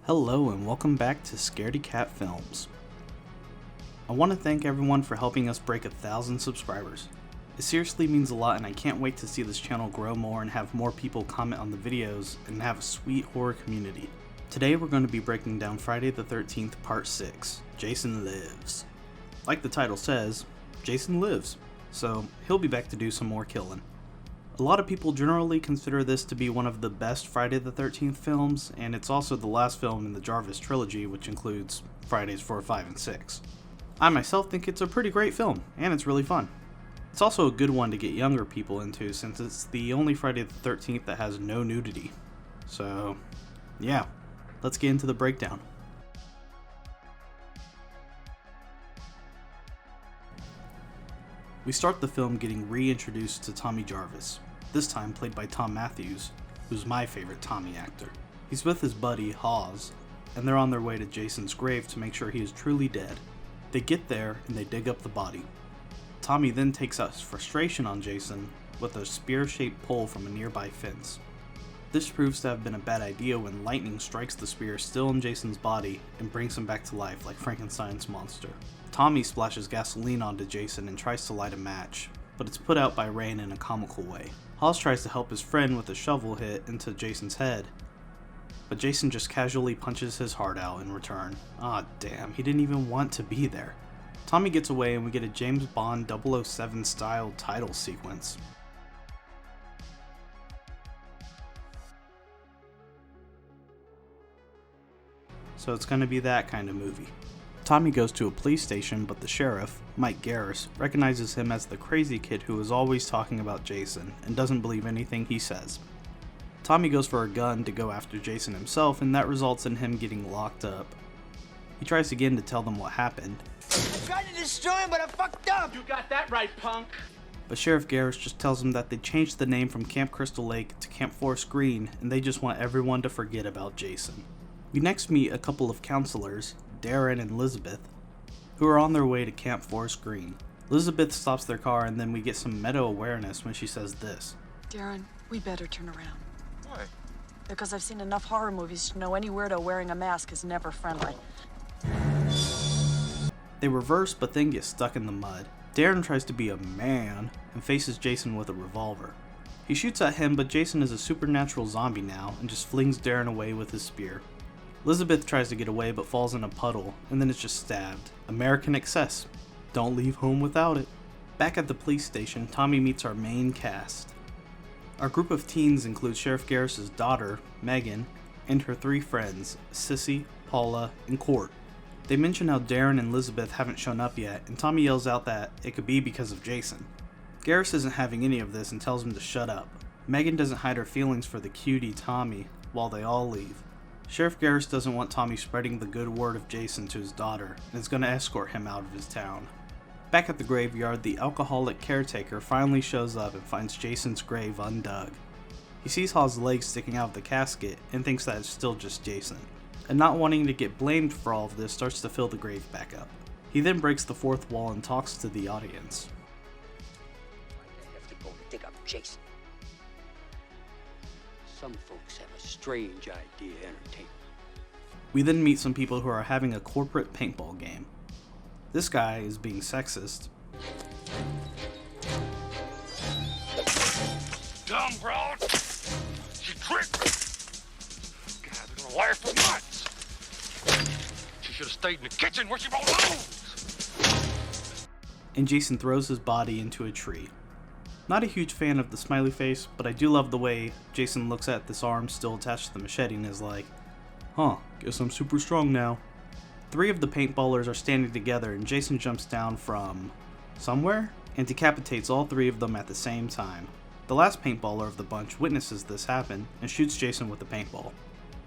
Hello and welcome back to Scaredy Cat Films. I want to thank everyone for helping us break 1,000 subscribers. It seriously means a lot and I can't wait to see this channel grow more and have more people comment on the videos and have a sweet horror community. Today we're going to be breaking down Friday the 13th Part 6, Jason Lives. Like the title says, Jason lives, so he'll be back to do some more killing. A lot of people generally consider this to be one of the best Friday the 13th films, and it's also the last film in the Jarvis trilogy, which includes Fridays 4, 5, and 6. I myself think it's a pretty great film, and it's really fun. It's also a good one to get younger people into, since it's the only Friday the 13th that has no nudity. So, yeah, let's get into the breakdown. We start the film getting reintroduced to Tommy Jarvis, this time played by Tom Matthews, who's my favorite Tommy actor. He's with his buddy, Hawes, and they're on their way to Jason's grave to make sure he is truly dead. They get there and they dig up the body. Tommy then takes out his frustration on Jason with a spear-shaped pole from a nearby fence. This proves to have been a bad idea when lightning strikes the spear still in Jason's body and brings him back to life like Frankenstein's monster. Tommy splashes gasoline onto Jason and tries to light a match, but it's put out by rain in a comical way. Hawes tries to help his friend with a shovel hit into Jason's head, but Jason just casually punches his heart out in return. Ah, damn, he didn't even want to be there. Tommy gets away and we get a James Bond 007 style title sequence. So it's gonna be that kind of movie. Tommy goes to a police station, but the sheriff, Mike Garris, recognizes him as the crazy kid who is always talking about Jason and doesn't believe anything he says. Tommy goes for a gun to go after Jason himself, and that results in him getting locked up. He tries again to tell them what happened. I tried to destroy him, but I fucked up! You got that right, punk! But Sheriff Garris just tells him that they changed the name from Camp Crystal Lake to Camp Forest Green, and they just want everyone to forget about Jason. We next meet a couple of counselors, Darren and Elizabeth, who are on their way to Camp Forest Green. Elizabeth stops their car and then we get some meta-awareness when she says this. Darren, we better turn around. Why? Because I've seen enough horror movies to know any weirdo wearing a mask is never friendly. They reverse but then get stuck in the mud. Darren tries to be a man and faces Jason with a revolver. He shoots at him, but Jason is a supernatural zombie now and just flings Darren away with his spear. Elizabeth tries to get away but falls in a puddle and then is just stabbed. American excess. Don't leave home without it. Back at the police station, Tommy meets our main cast. Our group of teens includes Sheriff Garris's daughter, Megan, and her 3 friends, Sissy, Paula, and Court. They mention how Darren and Elizabeth haven't shown up yet, and Tommy yells out that it could be because of Jason. Garris isn't having any of this and tells him to shut up. Megan doesn't hide her feelings for the cutie Tommy while they all leave. Sheriff Garris doesn't want Tommy spreading the good word of Jason to his daughter and is going to escort him out of his town. Back at the graveyard, the alcoholic caretaker finally shows up and finds Jason's grave undug. He sees Hawes' legs sticking out of the casket and thinks that it's still just Jason, and not wanting to get blamed for all of this starts to fill the grave back up. He then breaks the 4th wall and talks to the audience. I have to go and dig up Jason. Some folks have a strange idea of entertainment. We then meet some people who are having a corporate paintball game. This guy is being sexist. Dumb broad! She tricked me! God, they're gonna wire for months! She should have stayed in the kitchen where she belongs! And Jason throws his body into a tree. Not a huge fan of the smiley face, but I do love the way Jason looks at this arm still attached to the machete and is like, huh, guess I'm super strong now. 3 of the paintballers are standing together and Jason jumps down from somewhere and decapitates all 3 of them at the same time. The last paintballer of the bunch witnesses this happen and shoots Jason with the paintball.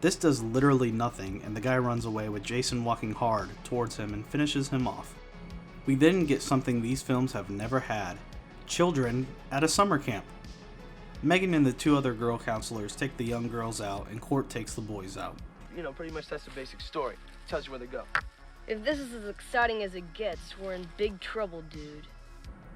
This does literally nothing and the guy runs away with Jason walking hard towards him and finishes him off. We then get something these films have never had. Children at a summer camp. Megan and the 2 other girl counselors take the young girls out and Court takes the boys out. You know, pretty much that's the basic story. Tells you where they go. If this is as exciting as it gets, we're in big trouble, dude.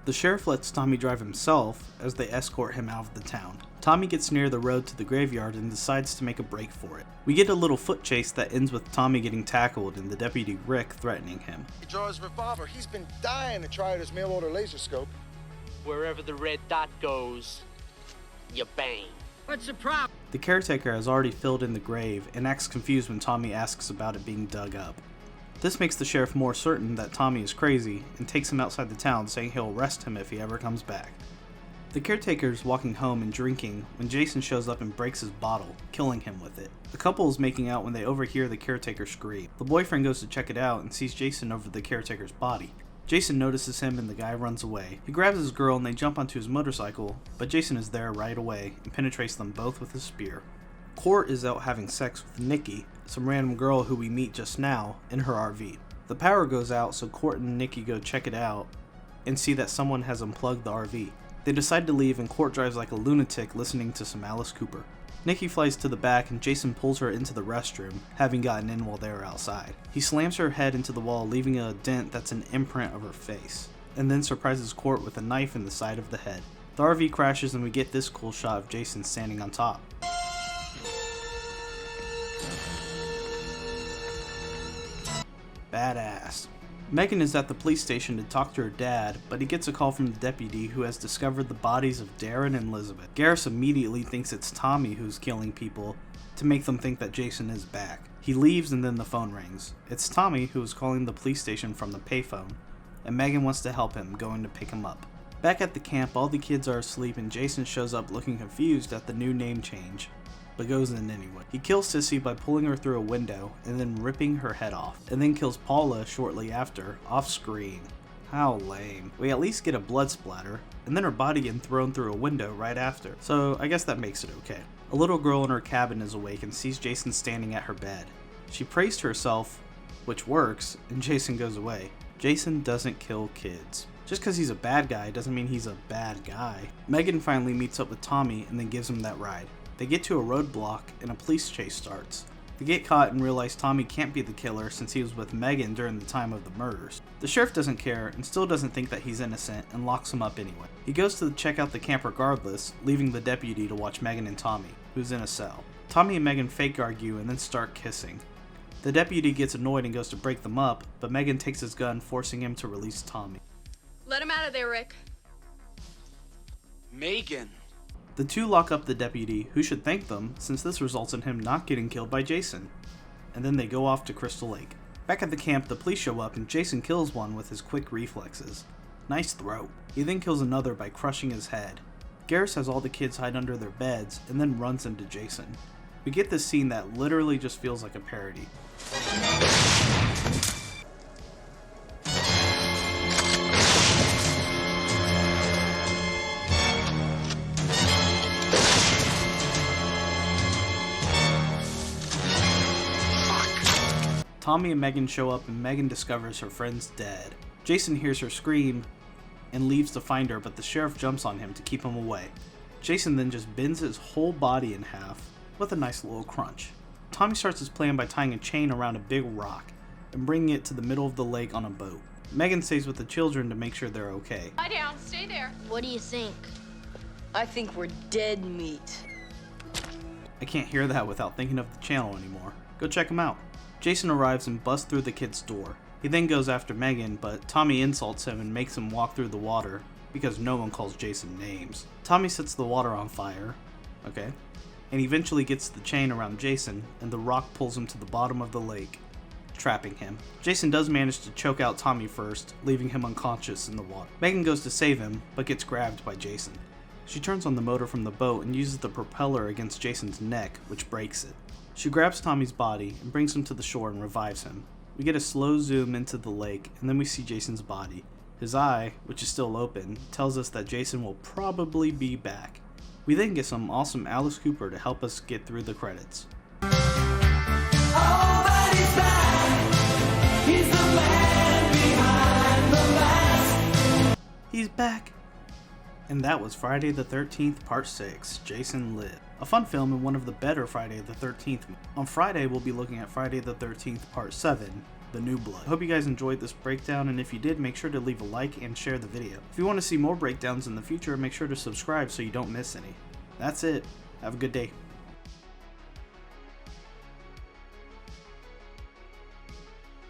The sheriff lets Tommy drive himself as they escort him out of the town. Tommy gets near the road to the graveyard and decides to make a break for it. We get a little foot chase that ends with Tommy getting tackled and the deputy Rick threatening him. He draws his revolver. He's been dying to try out his mail-order laser scope. Wherever the red dot goes, you bang. What's the problem? The caretaker has already filled in the grave and acts confused when Tommy asks about it being dug up. This makes the sheriff more certain that Tommy is crazy and takes him outside the town, saying he'll arrest him if he ever comes back. The caretaker is walking home and drinking when Jason shows up and breaks his bottle, killing him with it. The couple is making out when they overhear the caretaker scream. The boyfriend goes to check it out and sees Jason over the caretaker's body. Jason notices him and the guy runs away. He grabs his girl and they jump onto his motorcycle, but Jason is there right away and penetrates them both with his spear. Court is out having sex with Nikki, some random girl who we meet just now, in her RV. The power goes out, so Court and Nikki go check it out and see that someone has unplugged the RV. They decide to leave and Court drives like a lunatic listening to some Alice Cooper. Nikki flies to the back and Jason pulls her into the restroom, having gotten in while they were outside. He slams her head into the wall, leaving a dent that's an imprint of her face, and then surprises Court with a knife in the side of the head. The RV crashes and we get this cool shot of Jason standing on top. Badass. Megan is at the police station to talk to her dad, but he gets a call from the deputy who has discovered the bodies of Darren and Elizabeth. Garrus immediately thinks it's Tommy who's killing people to make them think that Jason is back. He leaves and then the phone rings. It's Tommy who is calling the police station from the payphone, and Megan wants to help him, going to pick him up. Back at the camp, all the kids are asleep and Jason shows up looking confused at the new name change, but goes in anyway. He kills Sissy by pulling her through a window and then ripping her head off, and then kills Paula shortly after, off screen. How lame. We at least get a blood splatter, and then her body getting thrown through a window right after, so I guess that makes it okay. A little girl in her cabin is awake and sees Jason standing at her bed. She prays to herself, which works, and Jason goes away. Jason doesn't kill kids. Just because he's a bad guy doesn't mean he's a bad guy. Megan finally meets up with Tommy and then gives him that ride. They get to a roadblock and a police chase starts. They get caught and realize Tommy can't be the killer since he was with Megan during the time of the murders. The sheriff doesn't care and still doesn't think that he's innocent and locks him up anyway. He goes to check out the camp regardless, leaving the deputy to watch Megan and Tommy, who's in a cell. Tommy and Megan fake argue and then start kissing. The deputy gets annoyed and goes to break them up, but Megan takes his gun, forcing him to release Tommy. Let him out of there, Rick. Megan. The two lock up the deputy, who should thank them since this results in him not getting killed by Jason. And then they go off to Crystal Lake. Back at the camp, the police show up and Jason kills one with his quick reflexes. Nice throw. He then kills another by crushing his head. Garrus has all the kids hide under their beds and then runs into Jason. We get this scene that literally just feels like a parody. Tommy and Megan show up and Megan discovers her friend's dead. Jason hears her scream and leaves to find her, but the sheriff jumps on him to keep him away. Jason then just bends his whole body in half with a nice little crunch. Tommy starts his plan by tying a chain around a big rock and bringing it to the middle of the lake on a boat. Megan stays with the children to make sure they're okay. Lie down. Stay there. What do you think? I think we're dead meat. I can't hear that without thinking of the channel anymore. Go check them out. Jason arrives and busts through the kid's door. He then goes after Megan, but Tommy insults him and makes him walk through the water because no one calls Jason names. Tommy sets the water on fire, okay, and eventually gets the chain around Jason and the rock pulls him to the bottom of the lake, trapping him. Jason does manage to choke out Tommy first, leaving him unconscious in the water. Megan goes to save him, but gets grabbed by Jason. She turns on the motor from the boat and uses the propeller against Jason's neck, which breaks it. She grabs Tommy's body and brings him to the shore and revives him. We get a slow zoom into the lake, and then we see Jason's body. His eye, which is still open, tells us that Jason will probably be back. We then get some awesome Alice Cooper to help us get through the credits. He's back! And that was Friday the 13th Part 6, Jason Lives. A fun film and one of the better Friday the 13th. On Friday we'll be looking at Friday the 13th Part 7, The New Blood. I hope you guys enjoyed this breakdown, and if you did, make sure to leave a like and share the video. If you want to see more breakdowns in the future, make sure to subscribe so you don't miss any. That's it. Have a good day.